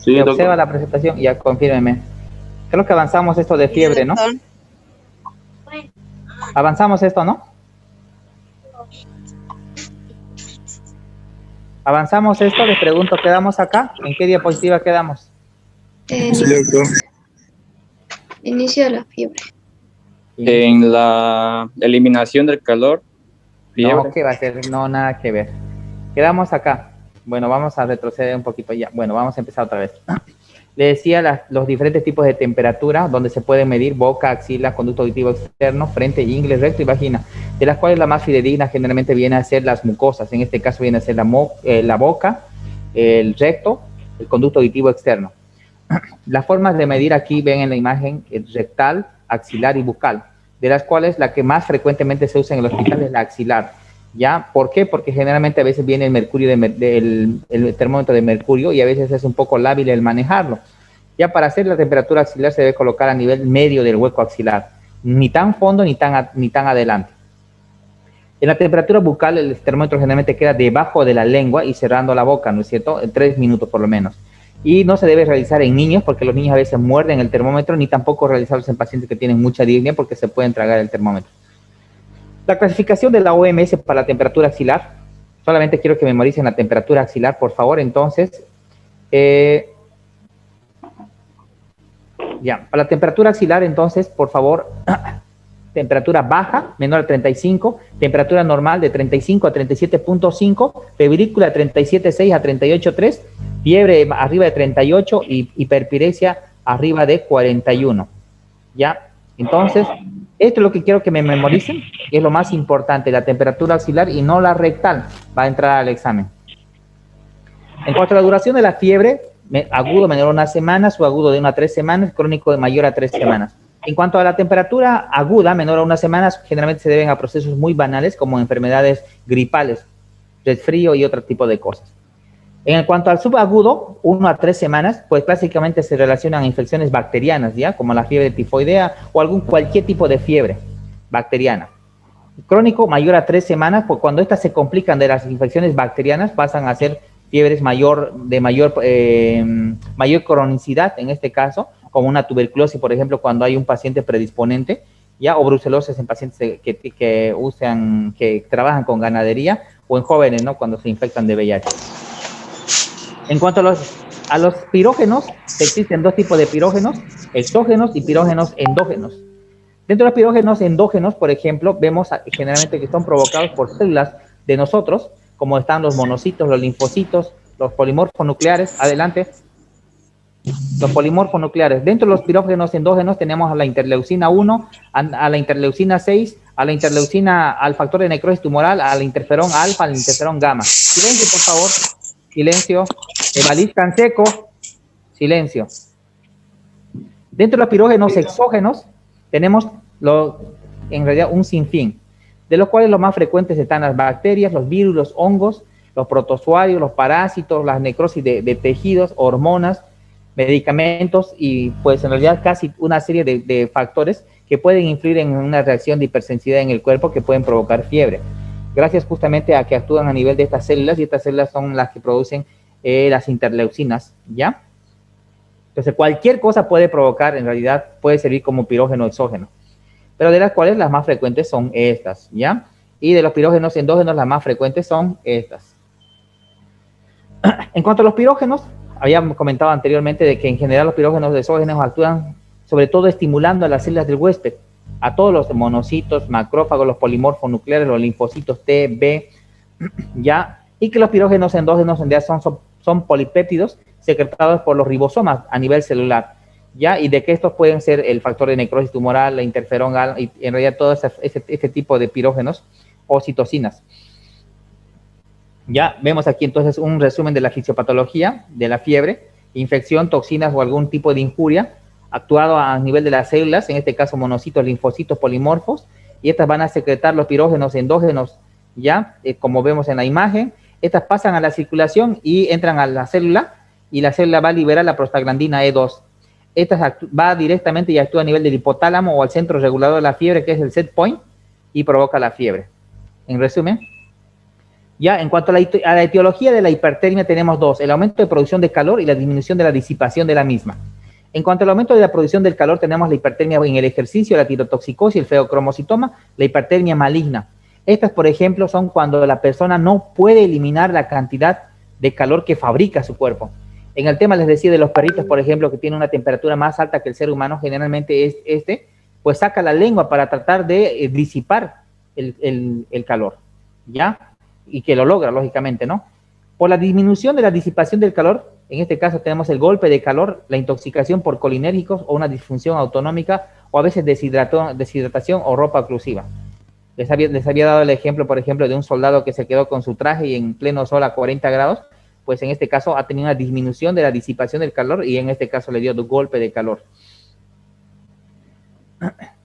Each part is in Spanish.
Sí, ¿Se observa doctor. la presentación? Ya, confírmeme. Creo que avanzamos esto de fiebre, ¿no? Doctor. Avanzamos esto, ¿no? Avanzamos esto, les pregunto, ¿quedamos acá? ¿En qué diapositiva quedamos? Sí, doctor. Inicio de la fiebre. En la eliminación del calor, fiebre. No, ¿qué va a ser? No, nada que ver. Quedamos acá. Bueno, vamos a retroceder un poquito ya. Bueno, vamos a empezar otra vez. Le decía los diferentes tipos de temperatura donde se pueden medir boca, axila, conducto auditivo externo, frente, ingle, recto y vagina, de las cuales la más fidedigna generalmente viene a ser las mucosas. En este caso viene a ser la boca, el recto, el conducto auditivo externo. Las formas de medir aquí ven en la imagen rectal, axilar y bucal, de las cuales la que más frecuentemente se usa en el hospital es la axilar. ¿Ya? ¿Por qué? Porque generalmente a veces viene el mercurio el termómetro de mercurio y a veces es un poco lábil el manejarlo. Ya para hacer la temperatura axilar se debe colocar a nivel medio del hueco axilar, ni tan fondo ni tan adelante. En la temperatura bucal el termómetro generalmente queda debajo de la lengua y cerrando la boca, ¿no es cierto? En 3 minutos por lo menos. Y no se debe realizar en niños porque los niños a veces muerden el termómetro, ni tampoco realizarlos en pacientes que tienen mucha disnea porque se pueden tragar el termómetro. La clasificación de la OMS para la temperatura axilar, solamente quiero que memoricen la temperatura axilar, por favor. Entonces, ya, para la temperatura axilar, entonces, por favor, temperatura baja, menor a 35, temperatura normal de 35 a 37.5, febrícula de 37.6 a 38.3, fiebre arriba de 38 y hiperpiresia arriba de 41. ¿Ya? Entonces, esto es lo que quiero que me memoricen, que es lo más importante, la temperatura axilar y no la rectal, va a entrar al examen. En cuanto a la duración de la fiebre, agudo menor a una semana, subagudo de 1 a 3 semanas, crónico de mayor a 3 semanas. En cuanto a la temperatura aguda, menor a una semana, generalmente se deben a procesos muy banales como enfermedades gripales, resfrío y otro tipo de cosas. En cuanto al subagudo, 1 a 3 semanas, pues básicamente se relacionan a infecciones bacterianas, ¿ya? Como la fiebre tifoidea o cualquier tipo de fiebre bacteriana. Crónico, mayor a 3 semanas, pues cuando estas se complican de las infecciones bacterianas, pasan a ser fiebres de mayor cronicidad, en este caso, como una tuberculosis, por ejemplo, cuando hay un paciente predisponente, ¿ya? O brucelosis en pacientes que trabajan con ganadería, o en jóvenes, ¿no? Cuando se infectan de VIH. En cuanto a los pirógenos, existen dos tipos de pirógenos, exógenos y pirógenos endógenos. Dentro de los pirógenos endógenos, por ejemplo, vemos generalmente que son provocados por células de nosotros, como están los monocitos, los linfocitos, los polimorfos nucleares. Adelante. Los polimorfos nucleares. Dentro de los pirógenos endógenos tenemos a la interleucina 1, a la interleucina 6, al factor de necrosis tumoral, al interferón alfa, al interferón gamma. Silencio, por favor. Silencio. Evalid Canseco. Silencio. Dentro de los pirógenos exógenos tenemos en realidad un sinfín, de los cuales los más frecuentes están las bacterias, los virus, los hongos, los protozoarios, los parásitos, las necrosis de tejidos, hormonas, medicamentos y pues en realidad casi una serie de factores que pueden influir en una reacción de hipersensibilidad en el cuerpo que pueden provocar fiebre. Gracias justamente a que actúan a nivel de estas células y estas células son las que producen las interleucinas, ¿ya? Entonces, cualquier cosa puede provocar, en realidad, puede servir como pirógeno exógeno. Pero de las cuales las más frecuentes son estas, ¿ya? Y de los pirógenos endógenos, las más frecuentes son estas. En cuanto a los pirógenos, habíamos comentado anteriormente de que en general los pirógenos exógenos actúan sobre todo estimulando a las células del huésped, a todos los monocitos, macrófagos, los polimorfos nucleares, los linfocitos T, B, ¿ya? Y que los pirógenos endógenos en realidad son polipéptidos secretados por los ribosomas a nivel celular, ¿ya? Y de que estos pueden ser el factor de necrosis tumoral, la interferón, y en realidad todo este tipo de pirógenos o citocinas. Ya vemos aquí entonces un resumen de la fisiopatología de la fiebre, infección, toxinas o algún tipo de injuria, actuado a nivel de las células, en este caso monocitos, linfocitos, polimorfos, y estas van a secretar los pirógenos endógenos, ya, como vemos en la imagen. Estas pasan a la circulación y entran a la célula, y la célula va a liberar la prostaglandina E2. Esta va directamente y actúa a nivel del hipotálamo o al centro regulador de la fiebre, que es el set point, y provoca la fiebre. En resumen, Ya, en cuanto a la etiología de la hipertermia, tenemos dos: el aumento de producción de calor y la disminución de la disipación de la misma. En cuanto al aumento de la producción del calor, tenemos la hipertermia en el ejercicio, la tirotoxicosis, el feocromocitoma, la hipertermia maligna. Estas, por ejemplo, son cuando la persona no puede eliminar la cantidad de calor que fabrica su cuerpo. En el tema, les decía, de los perritos, por ejemplo, que tienen una temperatura más alta que el ser humano, generalmente pues saca la lengua para tratar de disipar el calor, ¿ya? Y que lo logra, lógicamente, ¿no? Por la disminución de la disipación del calor, en este caso tenemos el golpe de calor, la intoxicación por colinérgicos o una disfunción autonómica, o a veces deshidratación o ropa oclusiva. Les había dado el ejemplo, por ejemplo, de un soldado que se quedó con su traje y en pleno sol a 40 grados, pues en este caso ha tenido una disminución de la disipación del calor y en este caso le dio un golpe de calor.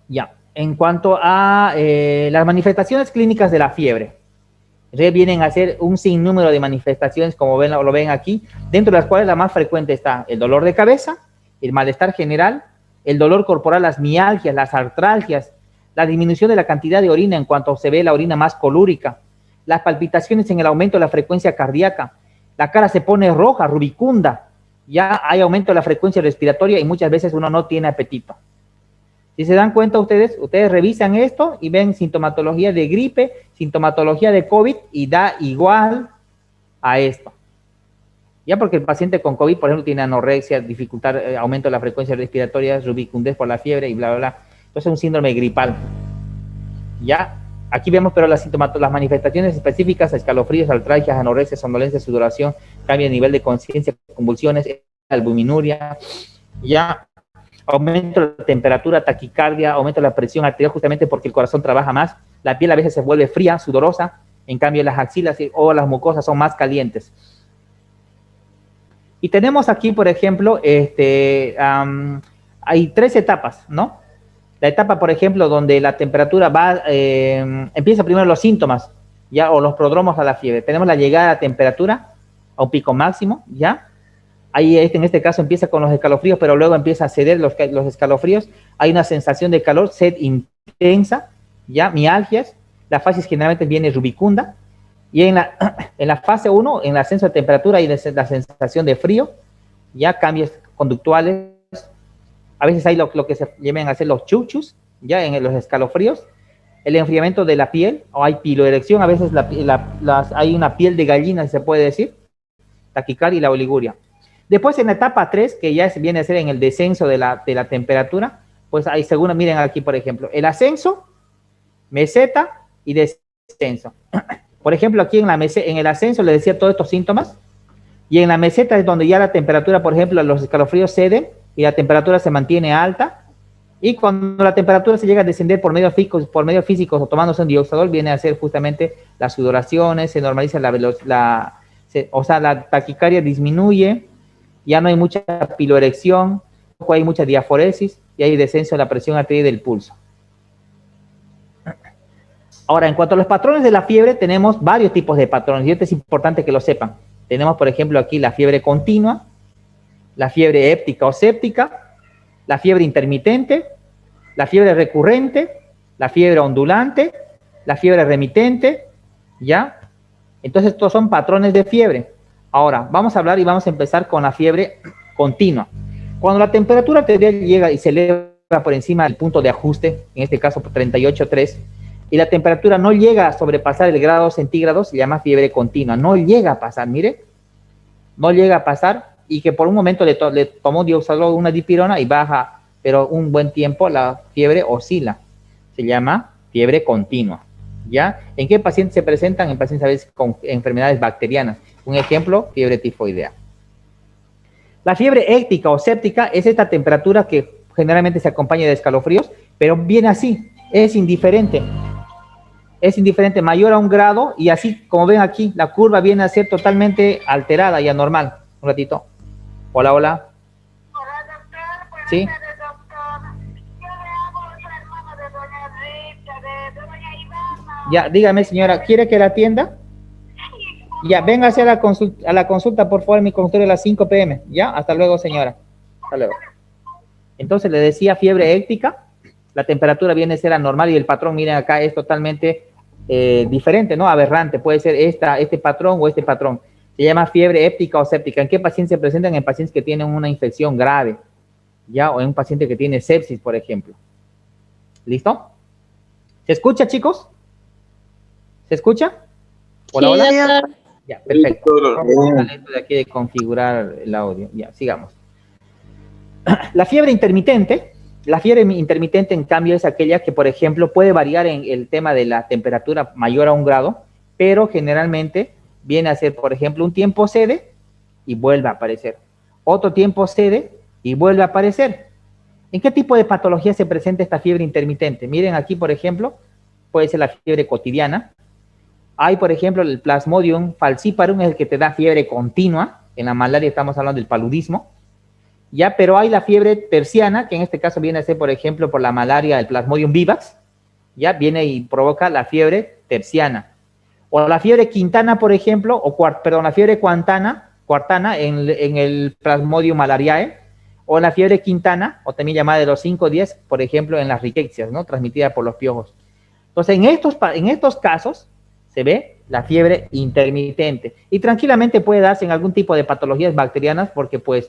Ya, en cuanto a las manifestaciones clínicas de la fiebre, vienen a ser un sinnúmero de manifestaciones, como lo ven aquí, dentro de las cuales la más frecuente está el dolor de cabeza, el malestar general, el dolor corporal, las mialgias, las artralgias, la disminución de la cantidad de orina en cuanto se ve la orina más colúrica, las palpitaciones en el aumento de la frecuencia cardíaca, la cara se pone roja, rubicunda, ya hay aumento de la frecuencia respiratoria y muchas veces uno no tiene apetito. Si se dan cuenta ustedes revisan esto y ven sintomatología de gripe, sintomatología de COVID y da igual a esto. Ya, porque el paciente con COVID, por ejemplo, tiene anorexia, dificultad, aumento de la frecuencia respiratoria, rubicundez por la fiebre y bla, bla, bla. Entonces es un síndrome gripal. Ya, aquí vemos pero las manifestaciones específicas: escalofríos, artralgias, anorexia, somnolencia, sudoración, cambio de nivel de conciencia, convulsiones, albuminuria, ya, aumento de la temperatura, taquicardia, aumento de la presión arterial, justamente porque el corazón trabaja más, la piel a veces se vuelve fría, sudorosa, en cambio las axilas o las mucosas son más calientes. Y tenemos aquí, por ejemplo, hay 3 etapas, ¿no? La etapa, por ejemplo, donde la temperatura empieza primero los síntomas, ¿ya? O los prodromos a la fiebre. Tenemos la llegada a la temperatura a un pico máximo, ¿ya? Ahí en este caso empieza con los escalofríos, pero luego empieza a ceder los escalofríos. Hay una sensación de calor, sed intensa, ya, mialgias. La fases generalmente viene rubicunda. Y en la fase 1, en el ascenso de temperatura, hay la sensación de frío, ya, cambios conductuales. A veces hay lo que se llaman a hacer los chuchus, ya, en los escalofríos. El enfriamiento de la piel, o hay piloerección, a veces hay una piel de gallina, si se puede decir, taquicardia y la oliguria. Después, en la etapa 3, que ya viene a ser en el descenso de la temperatura, pues hay, según, miren aquí, por ejemplo, el ascenso, meseta y descenso. Por ejemplo, aquí en el ascenso les decía todos estos síntomas, y en la meseta es donde ya la temperatura, por ejemplo, los escalofríos ceden y la temperatura se mantiene alta, y cuando la temperatura se llega a descender por medios físicos o tomándose un dioxadol, viene a ser justamente las sudoraciones, se normaliza la taquicardia disminuye, ya no hay mucha piloerección, hay mucha diaforesis y hay descenso de la presión arterial y del pulso. Ahora, en cuanto a los patrones de la fiebre, tenemos varios tipos de patrones y esto es importante que lo sepan. Tenemos, por ejemplo, aquí la fiebre continua, la fiebre éptica o séptica, la fiebre intermitente, la fiebre recurrente, la fiebre ondulante, la fiebre remitente, ¿ya? Entonces, estos son patrones de fiebre. Ahora, vamos a hablar y vamos a empezar con la fiebre continua. Cuando la temperatura arterial llega y se eleva por encima del punto de ajuste, en este caso por 38,3, y la temperatura no llega a sobrepasar el grado centígrado, se llama fiebre continua. No llega a pasar, mire, no llega a pasar, y que por un momento le tomó dioxazol, una dipirona y baja, pero un buen tiempo la fiebre oscila. Se llama fiebre continua, ¿ya? ¿En qué pacientes se presentan? En pacientes a veces con enfermedades bacterianas. Un ejemplo, fiebre tifoidea. La fiebre éctica o séptica es esta temperatura que generalmente se acompaña de escalofríos, pero viene así, es indiferente, mayor a 1 grado, y así como ven aquí, la curva viene a ser totalmente alterada y anormal. Un ratito. Hola, hola. Hola, doctor. Buenas ¿Sí? tardes, doctor. Yo le hago la hermana de doña Rita, de doña Ivana. Ya, dígame, señora, ¿quiere que la atienda? Ya, venga a la consulta, por favor, en mi consultorio a las 5 p.m. Ya, hasta luego, señora. Hasta luego. Entonces, le decía fiebre éctica, la temperatura viene a ser anormal y el patrón, miren acá, es totalmente diferente, ¿no? Aberrante, puede ser este patrón o este patrón. Se llama fiebre éptica o séptica. ¿En qué pacientes se presentan? En pacientes que tienen una infección grave, ¿ya? O en un paciente que tiene sepsis, por ejemplo. ¿Listo? ¿Se escucha, chicos? ¿Se escucha? Hola, hola. Ya, perfecto. De aquí de configurar el audio. Ya, sigamos. La fiebre intermitente, en cambio, es aquella que, por ejemplo, puede variar en el tema de la temperatura mayor a 1 grado, pero generalmente viene a ser, por ejemplo, un tiempo cede y vuelve a aparecer. Otro tiempo cede y vuelve a aparecer. ¿En qué tipo de patología se presenta esta fiebre intermitente? Miren aquí, por ejemplo, puede ser la fiebre cotidiana. Hay, por ejemplo, el Plasmodium falciparum, es el que te da fiebre continua. En la malaria estamos hablando del paludismo. Ya, pero hay la fiebre terciana, que en este caso viene a ser, por ejemplo, por la malaria, el Plasmodium vivax. Ya viene y provoca la fiebre terciana. O la fiebre quintana, por ejemplo, la fiebre cuartana en el Plasmodium malariae. O la fiebre quintana, o también llamada de los 5 días, por ejemplo, en las riquecias, ¿no? Transmitida por los piojos. Entonces, en estos casos se ve la fiebre intermitente. Y tranquilamente puede darse en algún tipo de patologías bacterianas porque, pues,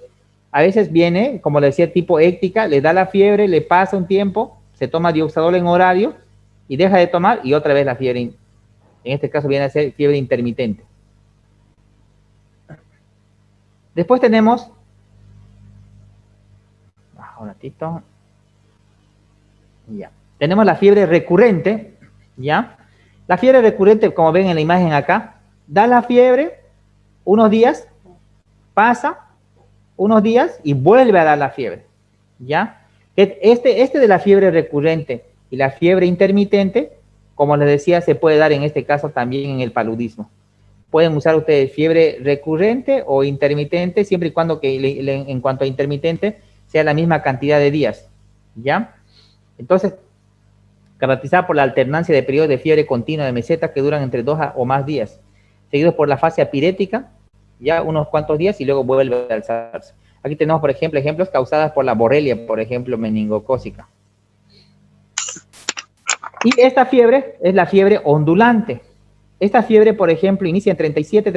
a veces viene, como le decía, tipo éctica, le da la fiebre, le pasa un tiempo, se toma dioxadol en horario y deja de tomar y otra vez la fiebre. En este caso viene a ser fiebre intermitente. Después tenemos... Un ratito. Ya. Tenemos la fiebre recurrente, ¿ya? La fiebre recurrente, como ven en la imagen acá, da la fiebre unos días, pasa unos días y vuelve a dar la fiebre, ¿ya? Este de la fiebre recurrente y la fiebre intermitente, como les decía, se puede dar en este caso también en el paludismo. Pueden usar ustedes fiebre recurrente o intermitente, siempre y cuando en cuanto a intermitente, sea la misma cantidad de días, ¿ya? Entonces, caracterizada por la alternancia de periodos de fiebre continua de meseta que duran entre 2 o más días, seguidos por la fase apirética, ya unos cuantos días y luego vuelve a alzarse. Aquí tenemos, por ejemplo, ejemplos causadas por la borrelia, por ejemplo, meningocócica. Y esta fiebre es la fiebre ondulante. Esta fiebre, por ejemplo, inicia en 37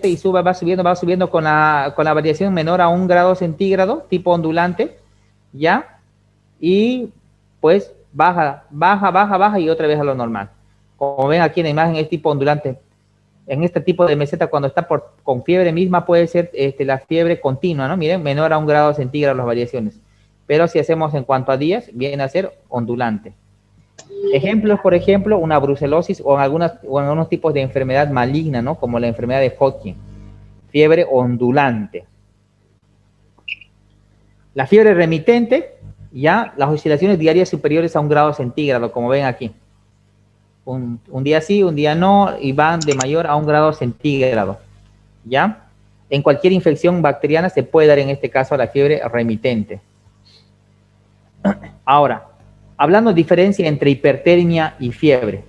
y va subiendo con la variación menor a 1 grado centígrado, tipo ondulante, ¿ya? Y pues baja y otra vez a lo normal. Como ven aquí en la imagen, es tipo ondulante. En este tipo de meseta, cuando está con fiebre misma, puede ser la fiebre continua, ¿no? Miren, menor a 1 grado centígrado las variaciones. Pero si hacemos en cuanto a días, viene a ser ondulante. Ejemplos, por ejemplo, una brucelosis o en algunos tipos de enfermedad maligna, ¿no? Como la enfermedad de Hodgkin. Fiebre ondulante. La fiebre remitente, ya las oscilaciones diarias superiores a 1 grado centígrado, como ven aquí. Un día sí, un día no, y van de mayor a 1 grado centígrado, ¿ya? En cualquier infección bacteriana se puede dar en este caso la fiebre remitente. Ahora, hablando de diferencia entre hipertermia y fiebre.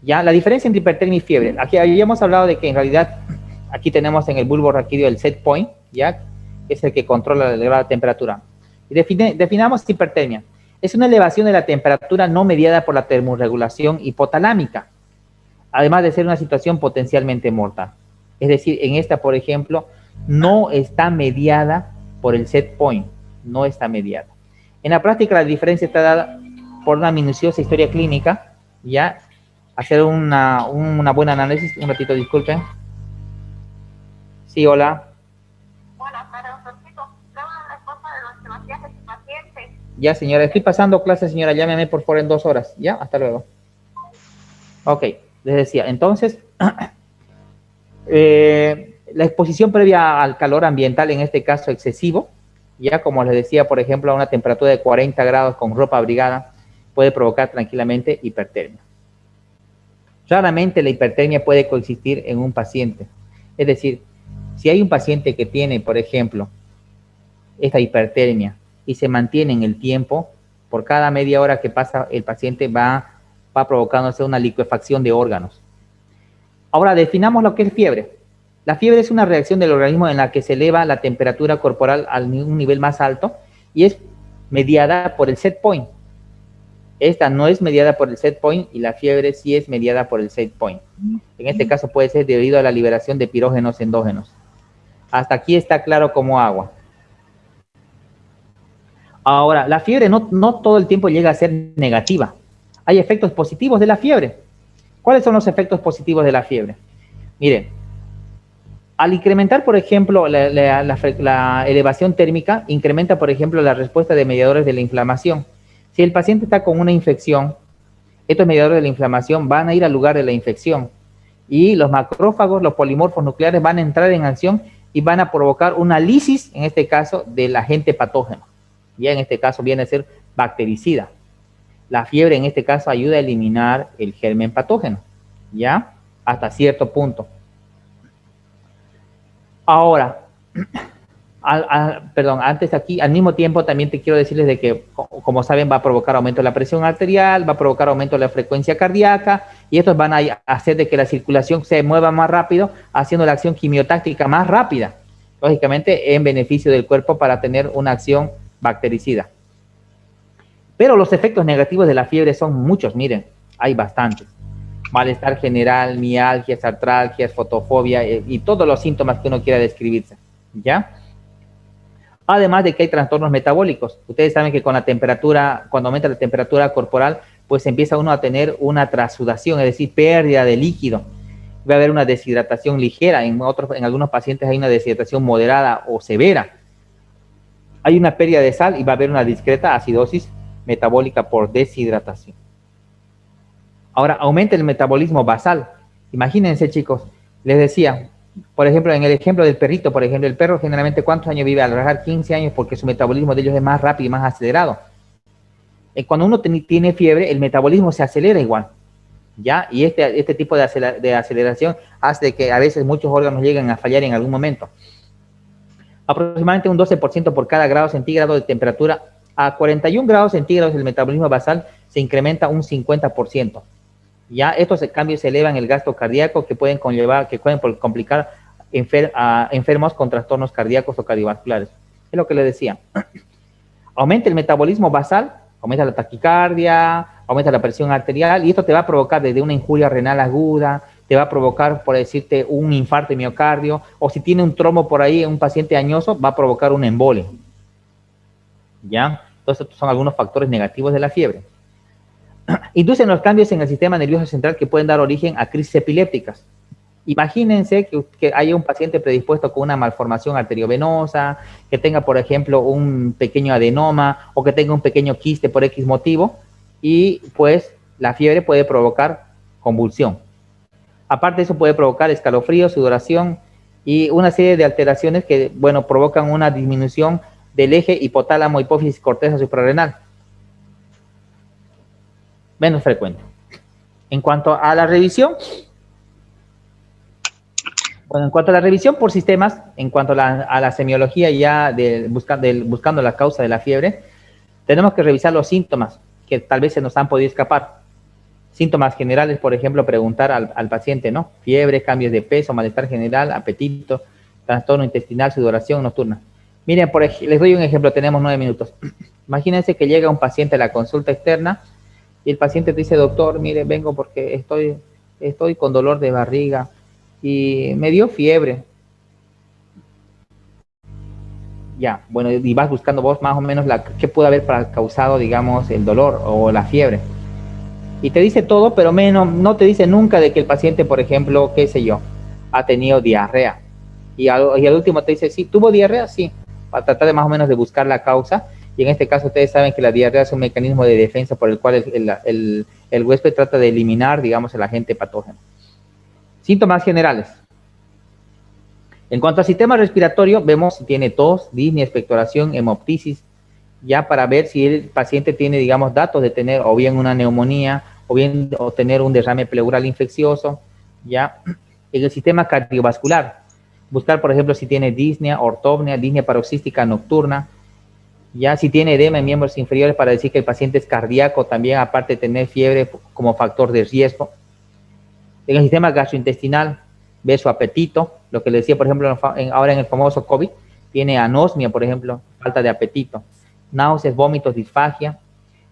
¿Ya? La diferencia entre hipertermia y fiebre. Aquí habíamos hablado de que en realidad aquí tenemos en el bulbo raquídeo el set point, ¿ya? Que es el que controla la elevada temperatura. Y definamos hipertermia. Es una elevación de la temperatura no mediada por la termorregulación hipotalámica, además de ser una situación potencialmente mortal. Es decir, en esta, por ejemplo, no está mediada por el set point, no está mediada. En la práctica, la diferencia está dada por una minuciosa historia clínica, ya, hacer una buena análisis. Un ratito, disculpen. Sí, hola. Buenas tardes, doctorcito. Luego de la respuesta de los demasiados de su paciente. Ya, señora, estoy pasando clases, señora, llámeme por favor en 2 horas, ¿ya? Hasta luego. Ok, les decía, entonces, la exposición previa al calor ambiental, en este caso excesivo, ya como les decía, por ejemplo, a una temperatura de 40 grados con ropa abrigada, puede provocar tranquilamente hipertermia. Raramente la hipertermia puede coexistir en un paciente. Es decir, si hay un paciente que tiene, por ejemplo, esta hipertermia y se mantiene en el tiempo, por cada media hora que pasa, el paciente va provocándose una liquefacción de órganos. Ahora, definamos lo que es fiebre. La fiebre es una reacción del organismo en la que se eleva la temperatura corporal a un nivel más alto y es mediada por el set point. Esta no es mediada por el set point y la fiebre sí es mediada por el set point. En este caso puede ser debido a la liberación de pirógenos endógenos. Hasta aquí está claro como agua. Ahora, la fiebre no todo el tiempo llega a ser negativa. Hay efectos positivos de la fiebre. ¿Cuáles son los efectos positivos de la fiebre? Miren, al incrementar, por ejemplo, la elevación térmica, incrementa, por ejemplo, la respuesta de mediadores de la inflamación. Si el paciente está con una infección, estos mediadores de la inflamación van a ir al lugar de la infección y los macrófagos, los polimorfos nucleares van a entrar en acción y van a provocar una lisis, en este caso, del agente patógeno. Ya en este caso viene a ser bactericida. La fiebre en este caso ayuda a eliminar el germen patógeno, ¿ya? Hasta cierto punto. Ahora, antes aquí, al mismo tiempo también te quiero decirles de que, como saben, va a provocar aumento de la presión arterial, va a provocar aumento de la frecuencia cardíaca, y estos van a hacer de que la circulación se mueva más rápido, haciendo la acción quimiotáctica más rápida, lógicamente en beneficio del cuerpo para tener una acción bactericida. Pero los efectos negativos de la fiebre son muchos, miren, hay bastantes. Malestar general, mialgias, artralgias, fotofobia y todos los síntomas que uno quiera describirse, ¿ya? Además de que hay trastornos metabólicos. Ustedes saben que con la temperatura, cuando aumenta la temperatura corporal, pues empieza uno a tener una transudación, es decir, pérdida de líquido. Va a haber una deshidratación ligera, en algunos pacientes hay una deshidratación moderada o severa. Hay una pérdida de sal y va a haber una discreta acidosis metabólica por deshidratación. Ahora, aumenta el metabolismo basal. Imagínense, chicos, les decía, por ejemplo, en el ejemplo del perrito, por ejemplo, el perro generalmente, ¿cuántos años vive? Al rajar 15 años porque su metabolismo de ellos es más rápido y más acelerado. Cuando uno tiene fiebre, el metabolismo se acelera igual, ¿ya? Y este tipo de aceleración hace que a veces muchos órganos lleguen a fallar en algún momento. Aproximadamente un 12% por cada grado centígrado de temperatura. A 41 grados centígrados el metabolismo basal se incrementa un 50%. Ya estos cambios elevan el gasto cardíaco que pueden complicar a enfermos con trastornos cardíacos o cardiovasculares. Es lo que les decía. Aumenta el metabolismo basal, aumenta la taquicardia, aumenta la presión arterial y esto te va a provocar desde una injuria renal aguda, te va a provocar, por decirte, un infarto de miocardio, o si tiene un trombo por ahí en un paciente añoso, va a provocar un embolia. ¿Ya? Entonces, estos son algunos factores negativos de la fiebre. Inducen los cambios en el sistema nervioso central que pueden dar origen a crisis epilépticas. Imagínense que haya un paciente predispuesto con una malformación arteriovenosa, que tenga, por ejemplo, un pequeño adenoma o que tenga un pequeño quiste por X motivo, y pues la fiebre puede provocar convulsión. Aparte de eso, puede provocar escalofríos, sudoración y una serie de alteraciones que, bueno, provocan una disminución del eje hipotálamo, hipófisis, corteza suprarrenal. Menos frecuente. En cuanto a la revisión, por sistemas, en cuanto a la semiología ya buscando la causa de la fiebre, tenemos que revisar los síntomas que tal vez se nos han podido escapar. Síntomas generales, por ejemplo, preguntar al paciente, ¿no? Fiebre, cambios de peso, malestar general, apetito, trastorno intestinal, sudoración nocturna. Miren, les doy un ejemplo, tenemos 9 minutos. Imagínense que llega un paciente a la consulta externa y el paciente te dice, doctor, mire, vengo porque estoy con dolor de barriga y me dio fiebre. Ya, bueno, y vas buscando vos más o menos qué puede haber causado, digamos, el dolor o la fiebre. Y te dice todo, pero no te dice nunca de que el paciente, por ejemplo, qué sé yo, ha tenido diarrea. Y al último te dice, sí, ¿tuvo diarrea? Sí, para tratar de más o menos de buscar la causa. Y en este caso ustedes saben que la diarrea es un mecanismo de defensa por el cual el huésped trata de eliminar, digamos, el agente patógeno. Síntomas generales. En cuanto al sistema respiratorio, vemos si tiene tos, disnea, expectoración, hemoptisis, ya para ver si el paciente tiene, digamos, datos de tener o bien una neumonía o tener un derrame pleural infeccioso, ya. En el sistema cardiovascular, buscar, por ejemplo, si tiene disnea, ortopnea, disnea paroxística nocturna, ya si tiene edema en miembros inferiores para decir que el paciente es cardíaco también, aparte de tener fiebre como factor de riesgo. En el sistema gastrointestinal, ve su apetito, lo que le decía, por ejemplo, ahora en el famoso COVID, tiene anosmia, por ejemplo, falta de apetito, náuseas, vómitos, disfagia,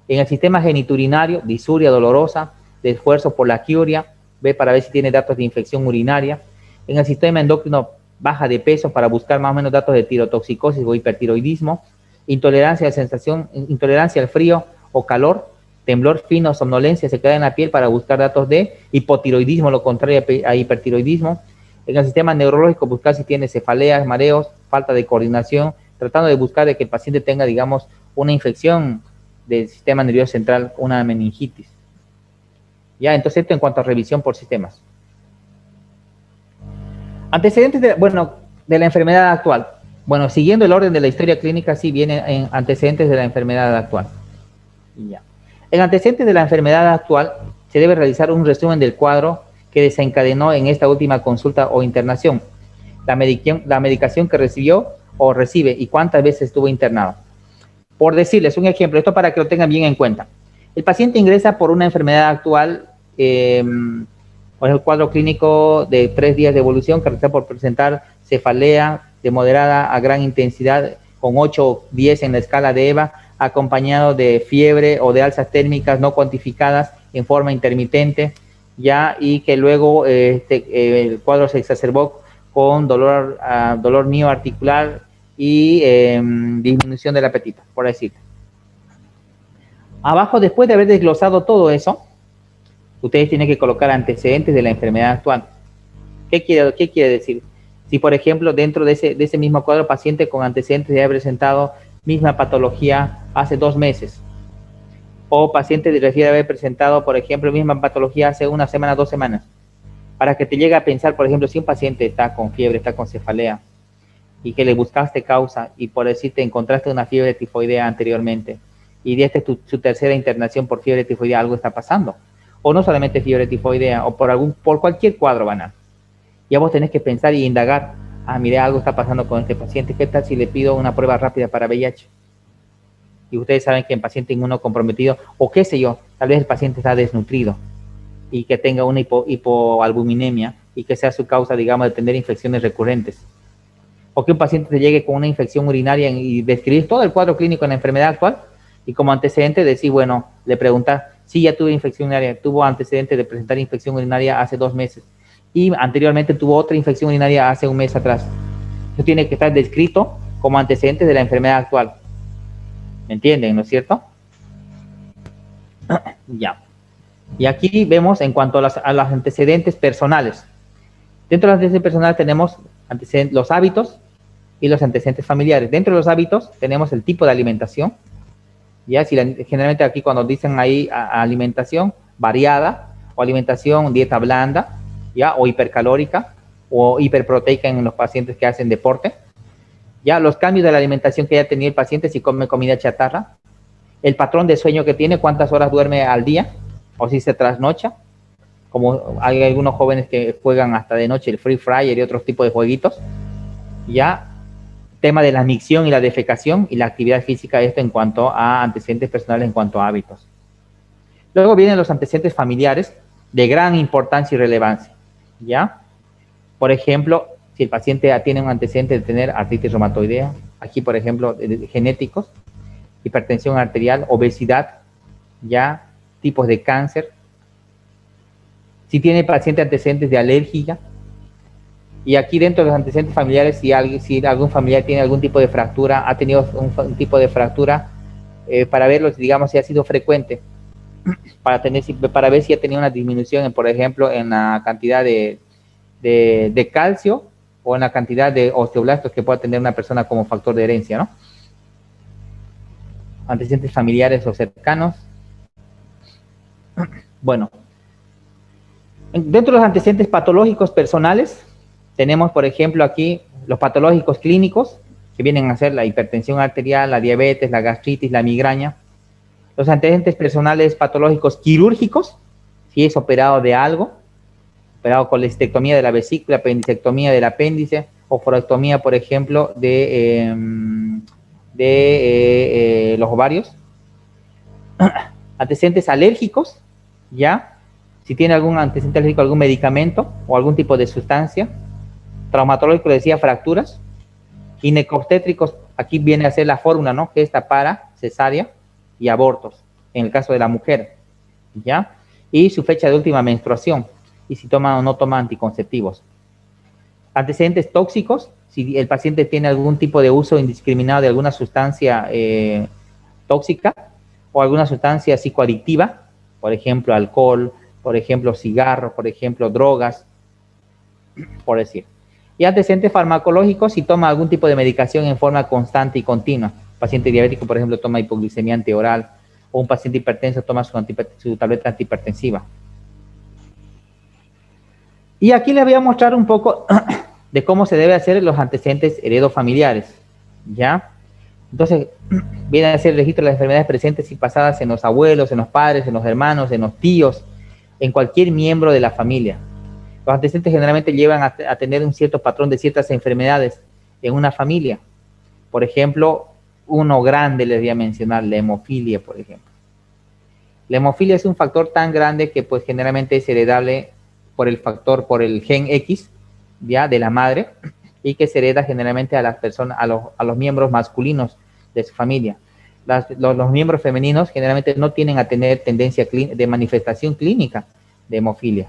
En el sistema geniturinario, disuria dolorosa, de esfuerzo por la quiuria, ve para ver si tiene datos de infección urinaria. En el sistema endocrino, baja de peso para buscar más o menos datos de tirotoxicosis o hipertiroidismo, intolerancia a sensación, intolerancia al frío o calor, temblor fino, somnolencia, se queda en la piel para buscar datos de hipotiroidismo, lo contrario a hipertiroidismo. En el sistema neurológico, buscar si tiene cefaleas, mareos, falta de coordinación, tratando de buscar de que el paciente tenga, digamos, una infección del sistema nervioso central, una meningitis. Ya, entonces esto en cuanto a revisión por sistemas. Antecedentes de la enfermedad actual. Bueno, siguiendo el orden de la historia clínica, sí vienen en antecedentes de la enfermedad actual. Ya. En antecedentes de la enfermedad actual, se debe realizar un resumen del cuadro que desencadenó en esta última consulta o internación, la medicación que recibió o recibe y cuántas veces estuvo internado. Por decirles un ejemplo, esto para que lo tengan bien en cuenta. El paciente ingresa por una enfermedad actual, por el cuadro clínico de 3 días de evolución, que está por presentar cefalea de moderada a gran intensidad, con 8 o 10 en la escala de EVA, acompañado de fiebre o de alzas térmicas no cuantificadas en forma intermitente, ya, y que luego el cuadro se exacerbó con dolor mioarticular y disminución del apetito, por decirlo. Abajo, después de haber desglosado todo eso, ustedes tienen que colocar antecedentes de la enfermedad actual. ¿Qué quiere decir? Si, por ejemplo, dentro de ese mismo cuadro, paciente con antecedentes de haber presentado misma patología hace 2 meses, o paciente refiere haber presentado, por ejemplo, misma patología hace 1 semana, 2 semanas, para que te llegue a pensar, por ejemplo, si un paciente está con fiebre, está con cefalea, y que le buscaste causa, y por decir te encontraste una fiebre tifoidea anteriormente, y esta es su tercera internación por fiebre tifoidea, algo está pasando. O no solamente fiebre tifoidea, o por cualquier cuadro banal. Ya vos tenés que pensar y indagar, mire, algo está pasando con este paciente, ¿qué tal si le pido una prueba rápida para VIH? Y ustedes saben que en paciente inmunocomprometido, o qué sé yo, tal vez el paciente está desnutrido, y que tenga una hipoalbuminemia, y que sea su causa, digamos, de tener infecciones recurrentes. O que un paciente te llegue con una infección urinaria y describir todo el cuadro clínico en la enfermedad actual, y como antecedente decir, bueno, le preguntas, sí, ya tuve infección urinaria, tuvo antecedente de presentar infección urinaria hace 2 meses, y anteriormente tuvo otra infección urinaria hace 1 mes atrás. Eso tiene que estar descrito como antecedentes de la enfermedad actual. ¿Me entienden, no es cierto? Ya. Y aquí vemos en cuanto a los antecedentes personales. Dentro de los antecedentes personales tenemos los hábitos y los antecedentes familiares. Dentro de los hábitos tenemos el tipo de alimentación. Ya, generalmente aquí cuando dicen ahí alimentación variada o alimentación dieta blanda, ya, o hipercalórica o hiperproteica en los pacientes que hacen deporte. Ya, los cambios de la alimentación que haya tenido el paciente, si come comida chatarra, el patrón de sueño que tiene, cuántas horas duerme al día, o si se trasnocha, como hay algunos jóvenes que juegan hasta de noche el Free Fire y otros tipos de jueguitos. Ya, tema de la micción y la defecación y la actividad física, esto en cuanto a antecedentes personales, en cuanto a hábitos. Luego vienen los antecedentes familiares de gran importancia y relevancia, ¿ya? Por ejemplo, si el paciente tiene un antecedente de tener artritis reumatoidea, aquí por ejemplo genéticos, hipertensión arterial, obesidad, ya, tipos de cáncer. Si tiene el paciente antecedentes de alergia, y aquí dentro de los antecedentes familiares, si algún familiar tiene algún tipo de fractura, ha tenido un tipo de fractura, para verlo, digamos, si ha sido frecuente, para ver si ha tenido una disminución, por ejemplo, en la cantidad de calcio o en la cantidad de osteoblastos que pueda tener una persona como factor de herencia, ¿no? Antecedentes familiares o cercanos. Bueno, dentro de los antecedentes patológicos personales, tenemos, por ejemplo, aquí los patológicos clínicos, que vienen a ser la hipertensión arterial, la diabetes, la gastritis, la migraña. Los antecedentes personales patológicos quirúrgicos, si es operado de algo, operado con colestectomía de la vesícula, apendicectomía del apéndice, o forectomía, por ejemplo, de los ovarios. Antecedentes alérgicos, ya, si tiene algún antecedente alérgico, algún medicamento o algún tipo de sustancia. Traumatológico, le decía, fracturas. Ginecobstétricos, aquí viene a ser la fórmula, ¿no? Que está para cesárea y abortos. en el caso de la mujer, ¿ya? Y su fecha de última menstruación, y si toma o no toma anticonceptivos. Antecedentes tóxicos, si el paciente tiene algún tipo de uso indiscriminado de alguna sustancia tóxica o alguna sustancia psicoadictiva, por ejemplo, alcohol, por ejemplo, cigarro, por ejemplo, drogas, por decir. Y antecedentes farmacológicos, si toma algún tipo de medicación en forma constante y continua. Paciente diabético, por ejemplo, toma hipoglicemia antioral, o un paciente hipertenso toma su tableta antihipertensiva. Y aquí les voy a mostrar un poco de cómo se debe hacer los antecedentes heredofamiliares, ¿ya? Entonces, viene a ser el registro de las enfermedades presentes y pasadas en los abuelos, en los padres, en los hermanos, en los tíos, en cualquier miembro de la familia. Los antecedentes generalmente llevan a tener un cierto patrón de ciertas enfermedades en una familia. Por ejemplo, uno grande les voy a mencionar, la hemofilia, por ejemplo. La hemofilia es un factor tan grande que pues generalmente es heredable por el gen X, ya, de la madre, y que se hereda generalmente a las personas, a los miembros masculinos de su familia. Los miembros femeninos generalmente no tienen a tener tendencia de manifestación clínica de hemofilia.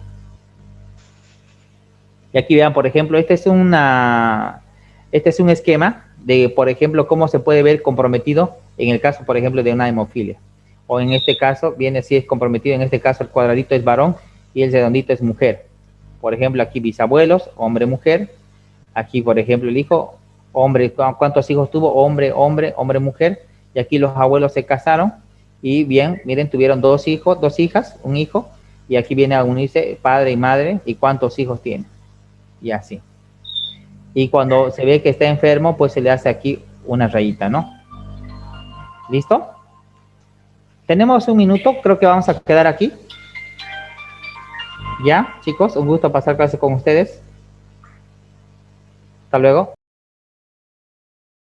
Y aquí vean, por ejemplo, este es un esquema de, por ejemplo, cómo se puede ver comprometido en el caso, por ejemplo, de una hemofilia. O en este caso, viene si es comprometido, en este caso el cuadradito es varón y el redondito es mujer. Por ejemplo, aquí bisabuelos, hombre, mujer. Aquí, por ejemplo, el hijo, hombre, ¿cuántos hijos tuvo? Hombre, hombre, hombre, mujer. Y aquí los abuelos se casaron y bien, miren, tuvieron 2 hijos, 2 hijas, un hijo. Y aquí viene a unirse padre y madre y cuántos hijos tiene. Y así. Y cuando se ve que está enfermo, pues se le hace aquí una rayita, ¿no? ¿Listo? Tenemos un minuto, creo que vamos a quedar aquí. Ya, chicos, un gusto pasar clase con ustedes. Hasta luego.